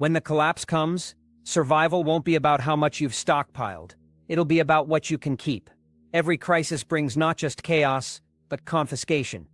When the collapse comes, survival won't be about how much you've stockpiled. It'll be about what you can keep. Every crisis brings not just chaos, but confiscation.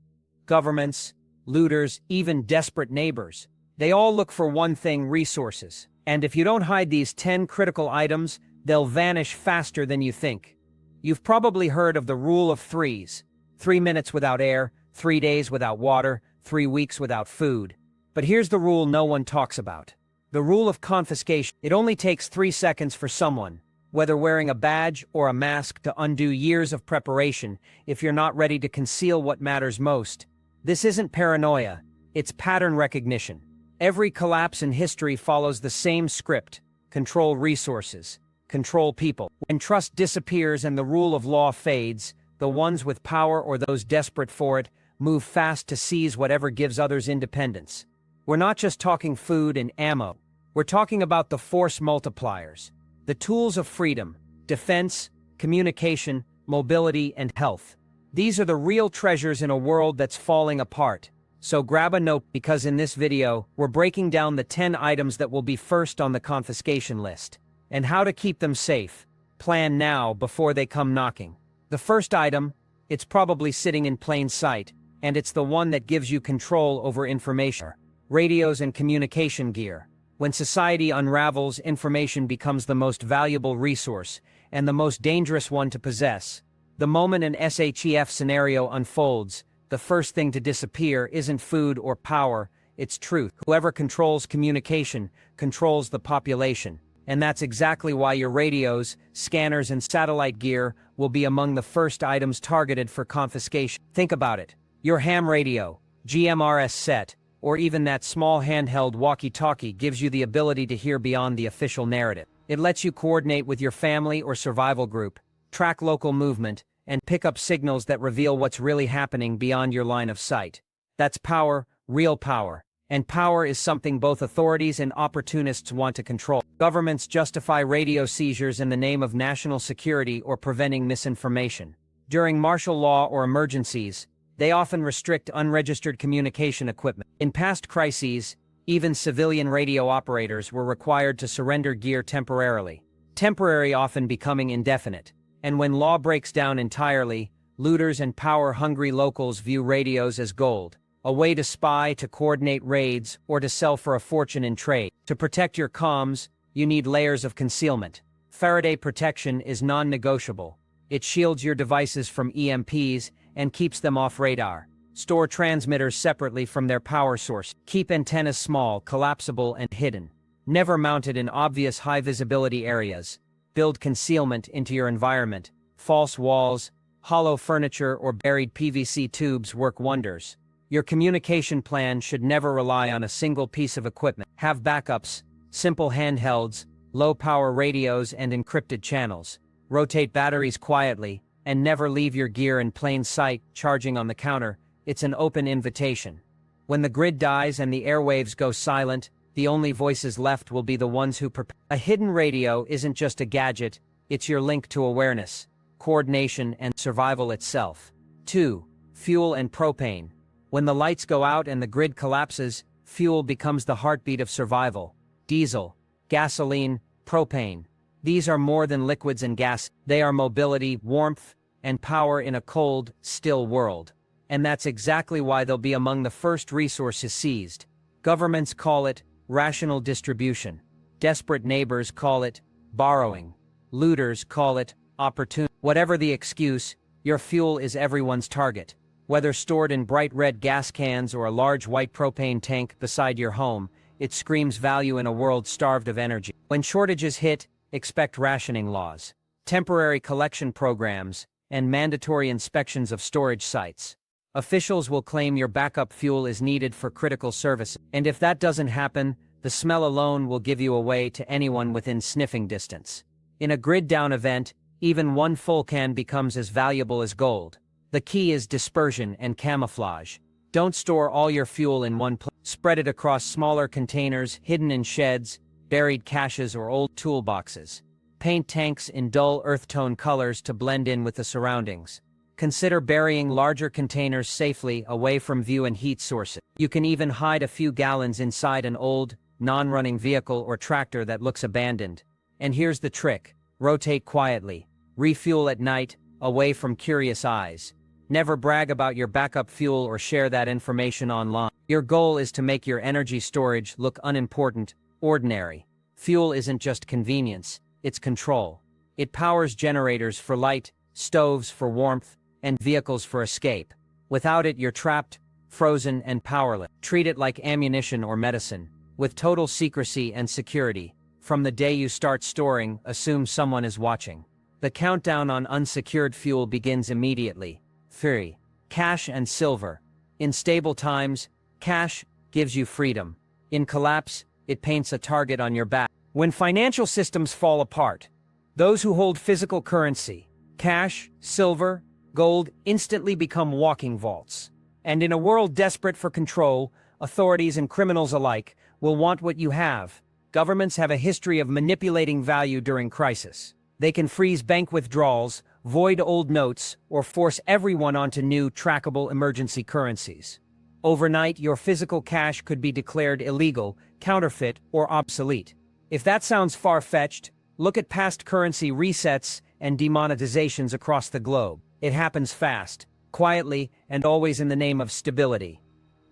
Governments, looters, even desperate neighbors. They all look for one thing: resources. And if you don't hide these 10 critical items, they'll vanish faster than you think. You've probably heard of the rule of threes. 3 minutes without air, 3 days without water, 3 weeks without food. But here's the rule no one talks about. The rule of confiscation. It only takes 3 seconds for someone, whether wearing a badge or a mask, to undo years of preparation if you're not ready to conceal what matters most. This isn't paranoia, it's pattern recognition. Every collapse in history follows the same script: control resources, control people. When trust disappears and the rule of law fades, the ones with power or those desperate for it move fast to seize whatever gives others independence. We're not just talking food and ammo. We're talking about the force multipliers, the tools of freedom, defense, communication, mobility, and health. These are the real treasures in a world that's falling apart. So grab a note, because in this video, we're breaking down the 10 items that will be first on the confiscation list, and how to keep them safe. Plan now before they come knocking. The first item, it's probably sitting in plain sight, and it's the one that gives you control over information. Radios and communication gear. When society unravels, information becomes the most valuable resource, and the most dangerous one to possess. The moment an SHTF scenario unfolds, the first thing to disappear isn't food or power, it's truth. Whoever controls communication controls the population. And that's exactly why your radios, scanners, and satellite gear will be among the first items targeted for confiscation. Think about it. Your ham radio, GMRS set, or even that small handheld walkie-talkie gives you the ability to hear beyond the official narrative. It lets you coordinate with your family or survival group, track local movement, and pick up signals that reveal what's really happening beyond your line of sight. That's power, real power. And power is something both authorities and opportunists want to control. Governments justify radio seizures in the name of national security or preventing misinformation. During martial law or emergencies, they often restrict unregistered communication equipment. In past crises, even civilian radio operators were required to surrender gear temporarily. Temporary often becoming indefinite. And when law breaks down entirely, looters and power-hungry locals view radios as gold. A way to spy, to coordinate raids, or to sell for a fortune in trade. To protect your comms, you need layers of concealment. Faraday protection is non-negotiable. It shields your devices from EMPs and keeps them off radar. Store transmitters separately from their power source. Keep antennas small, collapsible, and hidden. Never mounted in obvious high-visibility areas. Build concealment into your environment. False walls, hollow furniture, or buried PVC tubes work wonders. Your communication plan should never rely on a single piece of equipment. Have backups, simple handhelds, low-power radios, and encrypted channels. Rotate batteries quietly, and never leave your gear in plain sight, charging on the counter. It's an open invitation. When the grid dies and the airwaves go silent, the only voices left will be the ones who prepare. A hidden radio isn't just a gadget, it's your link to awareness, coordination, and survival itself. 2. Fuel and propane. When the lights go out and the grid collapses, fuel becomes the heartbeat of survival. Diesel, gasoline, propane. These are more than liquids and gas. They are mobility, warmth, and power in a cold, still world. And that's exactly why they'll be among the first resources seized. Governments call it rational distribution. Desperate neighbors call it borrowing. Looters call it opportunity. Whatever the excuse, your fuel is everyone's target. Whether stored in bright red gas cans or a large white propane tank beside your home, it screams value in a world starved of energy. When shortages hit, expect rationing laws, temporary collection programs, and mandatory inspections of storage sites. Officials will claim your backup fuel is needed for critical services, and if that doesn't happen, the smell alone will give you away to anyone within sniffing distance. In a grid-down event, even one full can becomes as valuable as gold. The key is dispersion and camouflage. Don't store all your fuel in one place. Spread it across smaller containers, hidden in sheds, buried caches, or old toolboxes. Paint tanks in dull earth tone colors to blend in with the surroundings. Consider burying larger containers safely away from view and heat sources. You can even hide a few gallons inside an old, non-running vehicle or tractor that looks abandoned. And here's the trick: rotate quietly, refuel at night, away from curious eyes. Never brag about your backup fuel or share that information online. Your goal is to make your energy storage look unimportant, ordinary. Fuel isn't just convenience, it's control. It powers generators for light, stoves for warmth, and vehicles for escape. Without it, you're trapped, frozen, and powerless. Treat it like ammunition or medicine, with total secrecy and security. From the day you start storing, assume someone is watching. The countdown on unsecured fuel begins immediately. 3. Cash and silver. In stable times, cash gives you freedom. In collapse, it paints a target on your back. When financial systems fall apart, those who hold physical currency, cash, silver, gold, instantly become walking vaults. And in a world desperate for control, authorities and criminals alike will want what you have. Governments have a history of manipulating value during crisis. They can freeze bank withdrawals, void old notes, or force everyone onto new, trackable emergency currencies. Overnight, your physical cash could be declared illegal, counterfeit, or obsolete. If that sounds far-fetched, look at past currency resets and demonetizations across the globe. It happens fast, quietly, and always in the name of stability.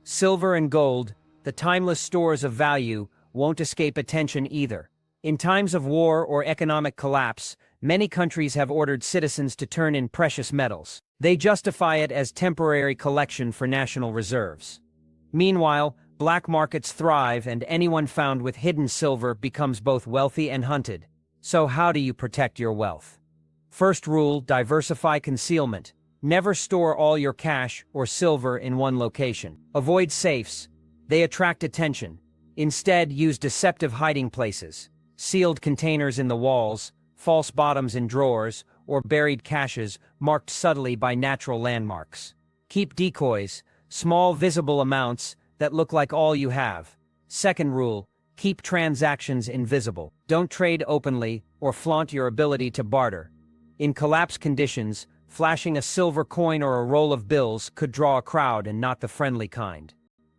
Silver and gold, the timeless stores of value, won't escape attention either. In times of war or economic collapse, many countries have ordered citizens to turn in precious metals. They justify it as temporary collection for national reserves. Meanwhile, black markets thrive and anyone found with hidden silver becomes both wealthy and hunted. So how do you protect your wealth? First rule: diversify concealment. Never store all your cash or silver in one location. Avoid safes. They attract attention. Instead, use deceptive hiding places. Sealed containers in the walls, false bottoms in drawers, or buried caches marked subtly by natural landmarks. Keep decoys, small visible amounts that look like all you have. Second rule: keep transactions invisible. Don't trade openly or flaunt your ability to barter. In collapse conditions, flashing a silver coin or a roll of bills could draw a crowd and not the friendly kind.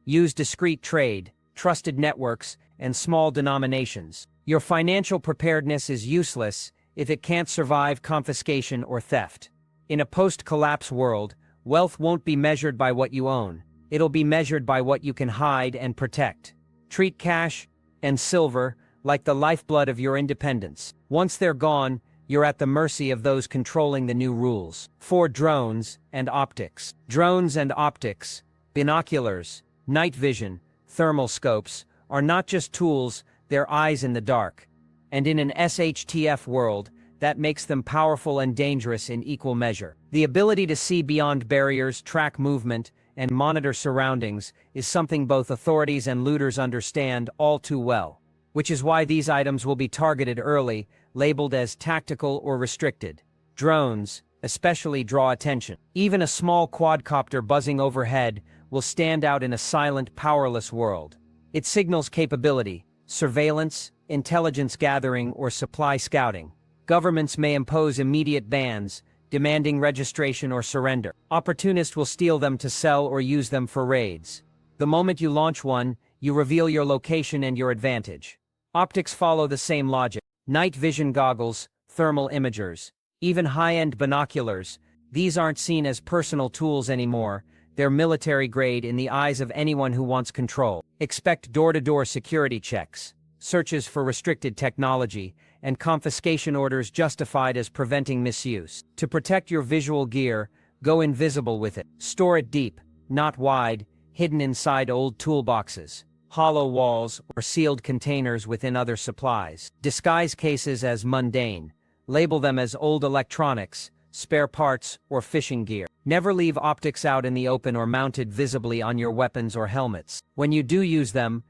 Use discreet trade, trusted networks, and small denominations. Your financial preparedness is useless if it can't survive confiscation or theft. In a post-collapse world, wealth won't be measured by what you own. It'll be measured by what you can hide and protect. Treat cash and silver like the lifeblood of your independence. Once they're gone, you're at the mercy of those controlling the new rules. 4. Drones and optics. Drones and optics, binoculars, night vision, thermal scopes, are not just tools, they're eyes in the dark. And in an SHTF world, that makes them powerful and dangerous in equal measure. The ability to see beyond barriers, track movement, and monitor surroundings is something both authorities and looters understand all too well. Which is why these items will be targeted early, labeled as tactical or restricted. Drones, especially, draw attention. Even a small quadcopter buzzing overhead will stand out in a silent, powerless world. It signals capability, surveillance, intelligence gathering, or supply scouting. Governments may impose immediate bans, demanding registration or surrender. Opportunists will steal them to sell or use them for raids. The moment you launch one, you reveal your location and your advantage. Optics follow the same logic. Night vision goggles, thermal imagers, even high-end binoculars, these aren't seen as personal tools anymore. They're military grade in the eyes of anyone who wants control. Expect door-to-door security checks, searches for restricted technology, and confiscation orders justified as preventing misuse. To protect your visual gear, go invisible with it. Store it deep, not wide, hidden inside old toolboxes, hollow walls, or sealed containers within other supplies. Disguise cases as mundane. Label them as old electronics, spare parts, or fishing gear. Never leave optics out in the open or mounted visibly on your weapons or helmets. When you do use them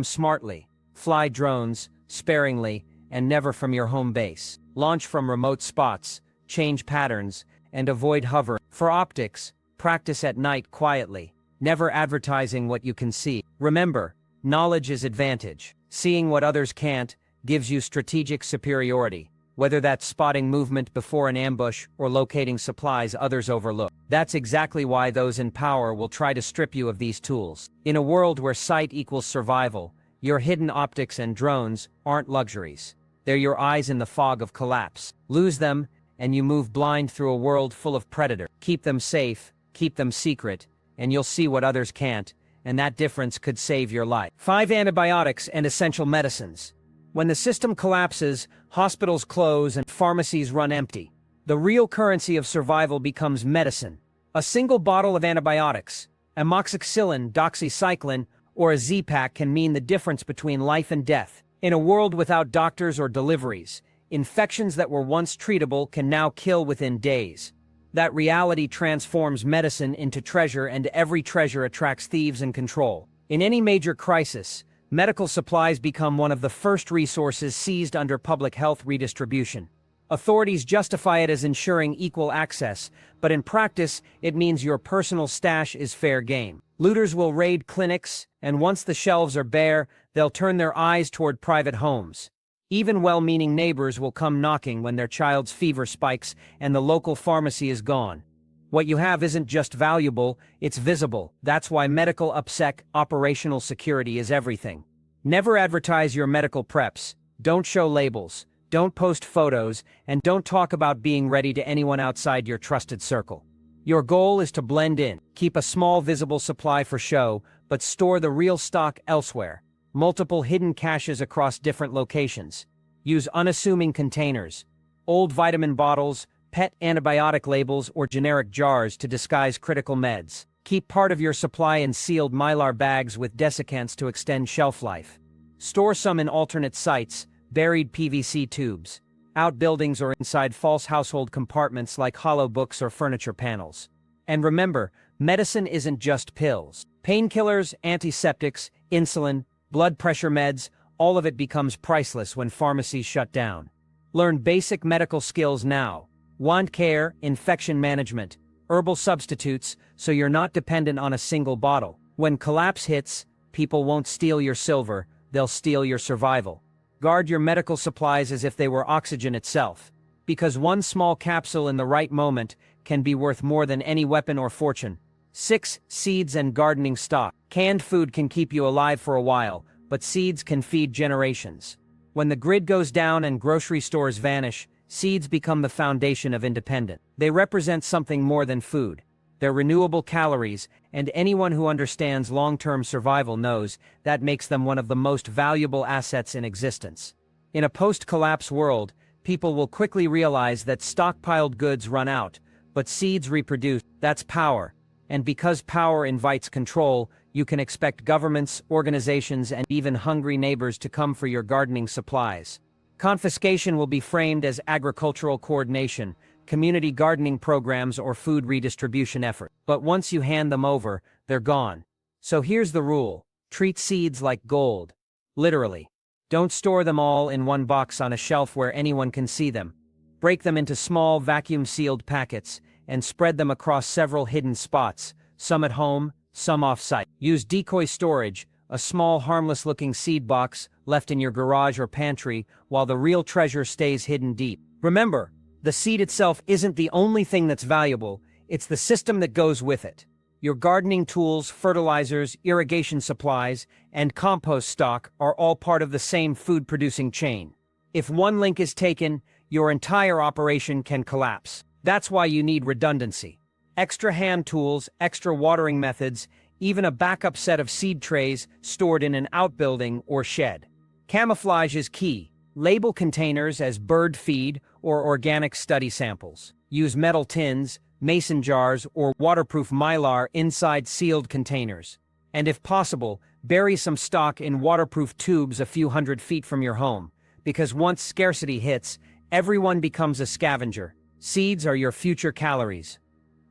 smartly. Fly drones, sparingly, and never from your home base. Launch from remote spots, change patterns, and avoid hovering. For optics, practice at night quietly, never advertising what you can see. Remember, knowledge is advantage. Seeing what others can't gives you strategic superiority, whether that's spotting movement before an ambush or locating supplies others overlook. That's exactly why those in power will try to strip you of these tools. In a world where sight equals survival, Your hidden optics and drones aren't luxuries. They're your eyes in the fog of collapse. Lose them, and you move blind through a world full of predators. Keep them safe, keep them secret, and you'll see what others can't, and that difference could save your life. 5 antibiotics and essential medicines. When the system collapses, hospitals close and pharmacies run empty. The real currency of survival becomes medicine. A single bottle of antibiotics, amoxicillin, doxycycline, or a Z-Pack can mean the difference between life and death. In a world without doctors or deliveries, infections that were once treatable can now kill within days. That reality transforms medicine into treasure, and every treasure attracts thieves and control. In any major crisis, medical supplies become one of the first resources seized under public health redistribution. Authorities justify it as ensuring equal access, but in practice, it means your personal stash is fair game. Looters will raid clinics, and once the shelves are bare, they'll turn their eyes toward private homes. Even well-meaning neighbors will come knocking when their child's fever spikes and the local pharmacy is gone. What you have isn't just valuable, it's visible. That's why medical OPSEC, operational security, is everything. Never advertise your medical preps. Don't show labels. Don't post photos, and don't talk about being ready to anyone outside your trusted circle. Your goal is to blend in. Keep a small visible supply for show, but store the real stock elsewhere. Multiple hidden caches across different locations. Use unassuming containers. Old vitamin bottles, pet antibiotic labels, or generic jars to disguise critical meds. Keep part of your supply in sealed mylar bags with desiccants to extend shelf life. Store some in alternate sites, buried PVC tubes, outbuildings, or inside false household compartments like hollow books or furniture panels. And remember, medicine isn't just pills. Painkillers, antiseptics, insulin, blood pressure meds, all of it becomes priceless when pharmacies shut down. Learn basic medical skills now. Wound care, infection management, herbal substitutes, so you're not dependent on a single bottle. When collapse hits, people won't steal your silver, they'll steal your survival. Guard your medical supplies as if they were oxygen itself, because one small capsule in the right moment can be worth more than any weapon or fortune. 6. Seeds and gardening stock. Canned food can keep you alive for a while, but seeds can feed generations. When the grid goes down and grocery stores vanish, seeds become the foundation of independence. They represent something more than food. They're renewable calories, and anyone who understands long-term survival knows that makes them one of the most valuable assets in existence. In a post-collapse world, people will quickly realize that stockpiled goods run out, but seeds reproduce. That's power. And because power invites control, you can expect governments, organizations, and even hungry neighbors to come for your gardening supplies. Confiscation will be framed as agricultural coordination, community gardening programs, or food redistribution efforts. But once you hand them over, they're gone. So here's the rule. Treat seeds like gold. Literally. Don't store them all in one box on a shelf where anyone can see them. Break them into small vacuum-sealed packets and spread them across several hidden spots, some at home, some off-site. Use decoy storage, a small harmless-looking seed box left in your garage or pantry, while the real treasure stays hidden deep. Remember, the seed itself isn't the only thing that's valuable, it's the system that goes with it. Your gardening tools, fertilizers, irrigation supplies, and compost stock are all part of the same food-producing chain. If one link is taken, your entire operation can collapse. That's why you need redundancy. Extra hand tools, extra watering methods, even a backup set of seed trays stored in an outbuilding or shed. Camouflage is key. Label containers as bird feed or organic study samples. Use metal tins, mason jars, or waterproof mylar inside sealed containers. And if possible, bury some stock in waterproof tubes a few hundred feet from your home, because once scarcity hits, everyone becomes a scavenger. Seeds are your future calories.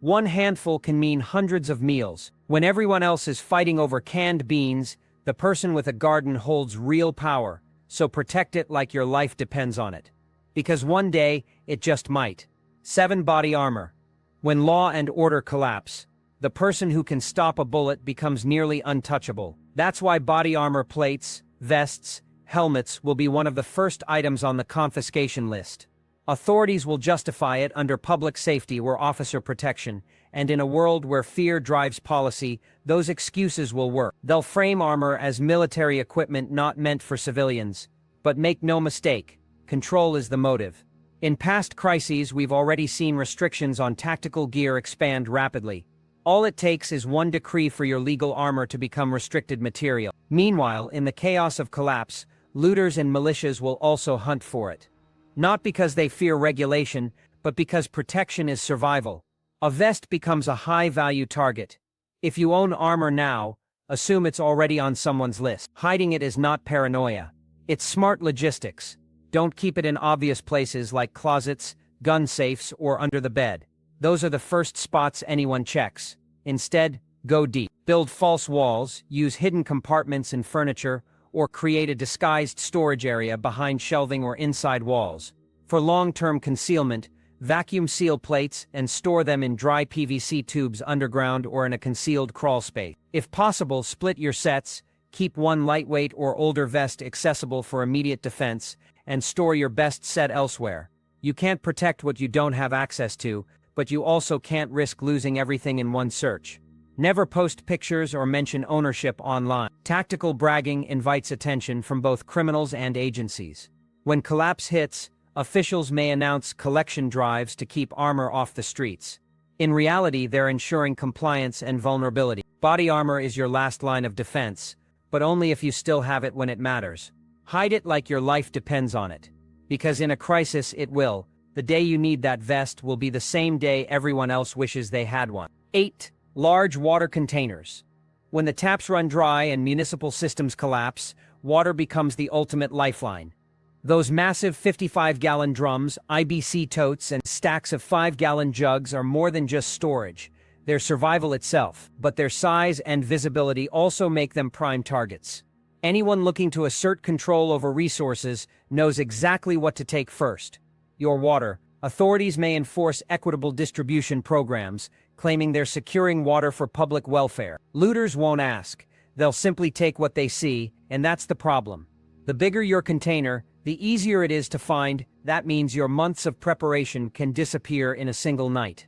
One handful can mean hundreds of meals. When everyone else is fighting over canned beans, the person with a garden holds real power, so protect it like your life depends on it. Because one day, it just might. 7. Body armor. When law and order collapse, the person who can stop a bullet becomes nearly untouchable. That's why body armor plates, vests, helmets will be one of the first items on the confiscation list. Authorities will justify it under public safety or officer protection, and in a world where fear drives policy, those excuses will work. They'll frame armor as military equipment not meant for civilians. But make no mistake, control is the motive. In past crises, we've already seen restrictions on tactical gear expand rapidly. All it takes is one decree for your legal armor to become restricted material. Meanwhile, in the chaos of collapse, looters and militias will also hunt for it. Not because they fear regulation, but because protection is survival. A vest becomes a high-value target. If you own armor now, assume it's already on someone's list. Hiding it is not paranoia. It's smart logistics. Don't keep it in obvious places like closets, gun safes, or under the bed. Those are the first spots anyone checks. Instead, go deep. Build false walls, use hidden compartments in furniture, or create a disguised storage area behind shelving or inside walls. For long-term concealment, vacuum seal plates and store them in dry PVC tubes underground or in a concealed crawl space. If possible, split your sets, keep one lightweight or older vest accessible for immediate defense, and store your best set elsewhere. You can't protect what you don't have access to, but you also can't risk losing everything in one search. Never post pictures or mention ownership online. Tactical bragging invites attention from both criminals and agencies. When collapse hits, officials may announce collection drives to keep armor off the streets. In reality, they're ensuring compliance and vulnerability. Body armor is your last line of defense, but only if you still have it when it matters. Hide it like your life depends on it. Because in a crisis, it will. The day you need that vest will be the same day everyone else wishes they had one. 8. Large water containers. When the taps run dry and municipal systems collapse, water becomes the ultimate lifeline. Those massive 55-gallon drums, IBC totes, and stacks of 5-gallon jugs are more than just storage. They're survival itself, but their size and visibility also make them prime targets. Anyone looking to assert control over resources knows exactly what to take first. Your water. Authorities may enforce equitable distribution programs, claiming they're securing water for public welfare. Looters won't ask. They'll simply take what they see, and that's the problem. The bigger your container, the easier it is to find. That means your months of preparation can disappear in a single night.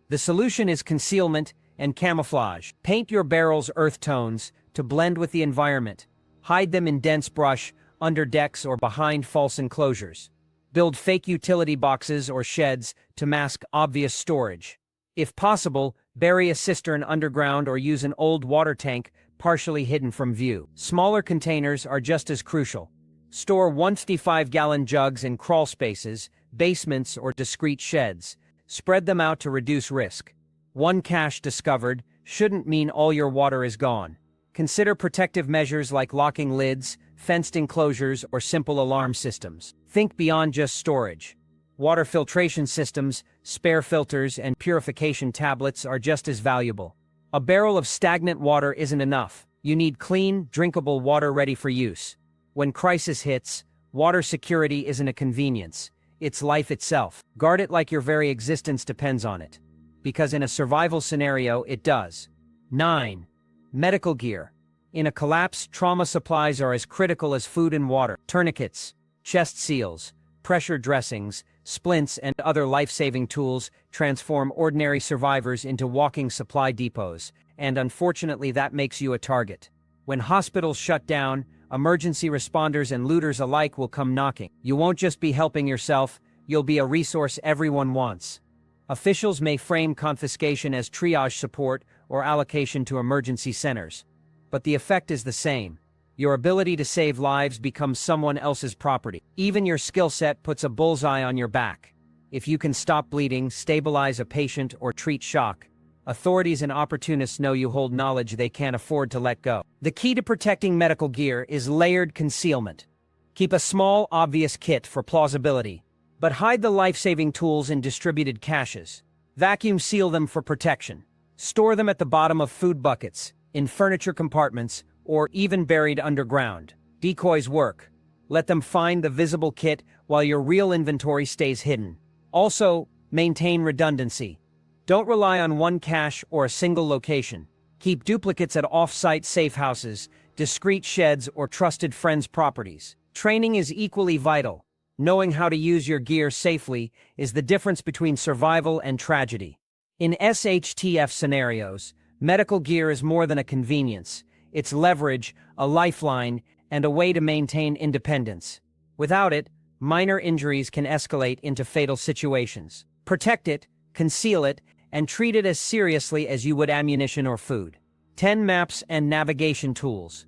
The solution is concealment and camouflage. Paint your barrels earth tones to blend with the environment. Hide them in dense brush, under decks, or behind false enclosures. Build fake utility boxes or sheds to mask obvious storage. If possible, bury a cistern underground or use an old water tank partially hidden from view. Smaller containers are just as crucial. Store 155-gallon jugs in crawl spaces, basements, or discreet sheds. Spread them out to reduce risk. One cache discovered shouldn't mean all your water is gone. Consider protective measures like locking lids, fenced enclosures, or simple alarm systems. Think beyond just storage. Water filtration systems, spare filters, and purification tablets are just as valuable. A barrel of stagnant water isn't enough. You need clean, drinkable water ready for use. When crisis hits, water security isn't a convenience. It's life itself. Guard it like your very existence depends on it. Because in a survival scenario, it does. 9. Medical gear. In a collapse, trauma supplies are as critical as food and water. Tourniquets, chest seals, pressure dressings, splints, and other life-saving tools transform ordinary survivors into walking supply depots, and unfortunately that makes you a target. When hospitals shut down, emergency responders and looters alike will come knocking. You won't just be helping yourself, you'll be a resource everyone wants. Officials may frame confiscation as triage support or allocation to emergency centers. But the effect is the same. Your ability to save lives becomes someone else's property. Even your skill set puts a bullseye on your back. If you can stop bleeding, stabilize a patient, or treat shock, authorities and opportunists know you hold knowledge they can't afford to let go. The key to protecting medical gear is layered concealment. Keep a small, obvious kit for plausibility, but hide the life-saving tools in distributed caches. Vacuum seal them for protection. Store them at the bottom of food buckets, in furniture compartments, or even buried underground. Decoys work. Let them find the visible kit while your real inventory stays hidden. Also, maintain redundancy. Don't rely on one cache or a single location. Keep duplicates at off-site safe houses, discreet sheds, or trusted friends' properties. Training is equally vital. Knowing how to use your gear safely is the difference between survival and tragedy. In SHTF scenarios, medical gear is more than a convenience. It's leverage, a lifeline, and a way to maintain independence. Without it, minor injuries can escalate into fatal situations. Protect it, conceal it, and treat it as seriously as you would ammunition or food. 10 Maps and navigation tools.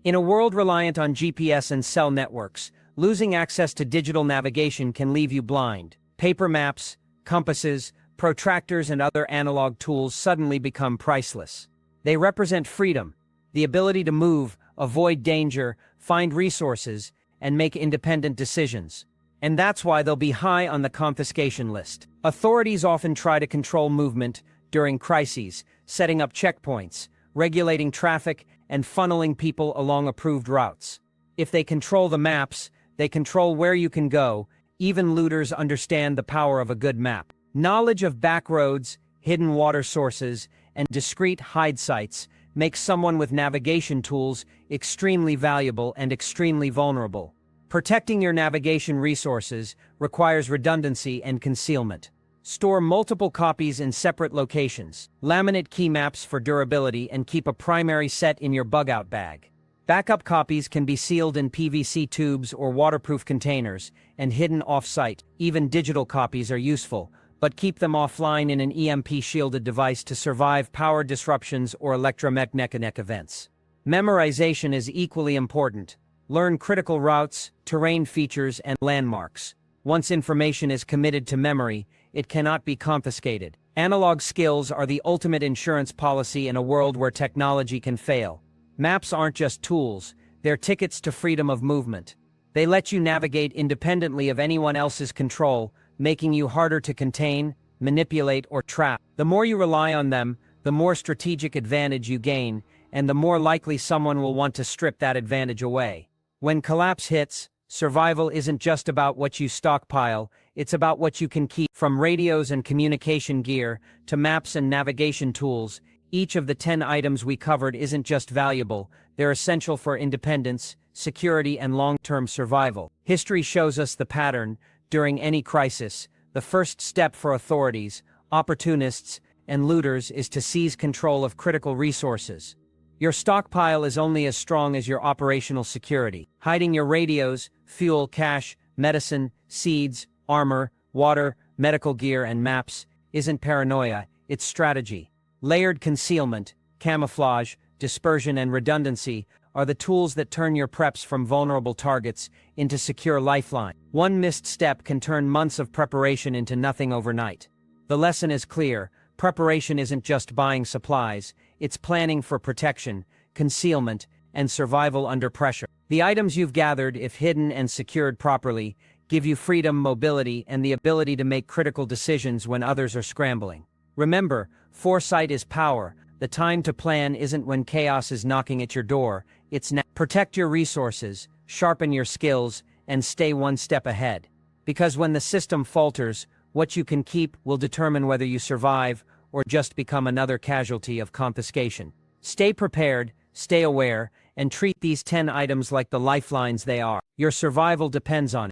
In a world reliant on GPS and cell networks, losing access to digital navigation can leave you blind. Paper maps, compasses, protractors, and other analog tools suddenly become priceless. They represent freedom, the ability to move, avoid danger, find resources, and make independent decisions. And that's why they'll be high on the confiscation list. Authorities often try to control movement during crises, setting up checkpoints, regulating traffic, and funneling people along approved routes. If they control the maps, they control where you can go. Even looters understand the power of a good map. Knowledge of back roads, hidden water sources, and discreet hide sites makes someone with navigation tools extremely valuable and extremely vulnerable. Protecting your navigation resources requires redundancy and concealment. Store multiple copies in separate locations. Laminate key maps for durability and keep a primary set in your bug-out bag. Backup copies can be sealed in PVC tubes or waterproof containers and hidden off-site. Even digital copies are useful, but keep them offline in an EMP-shielded device to survive power disruptions or electromagnetic events. Memorization is equally important. Learn critical routes, terrain features, and landmarks. Once information is committed to memory, it cannot be confiscated. Analog skills are the ultimate insurance policy in a world where technology can fail. Maps aren't just tools, they're tickets to freedom of movement. They let you navigate independently of anyone else's control, making you harder to contain, manipulate, or trap. The more you rely on them, the more strategic advantage you gain, and the more likely someone will want to strip that advantage away. When collapse hits, survival isn't just about what you stockpile, it's about what you can keep. From radios and communication gear to maps and navigation tools, each of the 10 items we covered isn't just valuable, they're essential for independence, security, and long-term survival. History shows us the pattern. During any crisis, the first step for authorities, opportunists, and looters is to seize control of critical resources. Your stockpile is only as strong as your operational security. Hiding your radios, fuel, cash, medicine, seeds, armor, water, medical gear, and maps isn't paranoia, it's strategy. Layered concealment, camouflage, dispersion, and redundancy are the tools that turn your preps from vulnerable targets into secure lifelines. One missed step can turn months of preparation into nothing overnight. The lesson is clear. Preparation isn't just buying supplies, it's planning for protection, concealment, and survival under pressure. The items you've gathered, if hidden and secured properly, give you freedom, mobility, and the ability to make critical decisions when others are scrambling. Remember, foresight is power. The time to plan isn't when chaos is knocking at your door, it's now. Protect your resources, sharpen your skills, and stay one step ahead. Because when the system falters, what you can keep will determine whether you survive or just become another casualty of confiscation. Stay prepared, stay aware, and treat these 10 items like the lifelines they are. Your survival depends on it.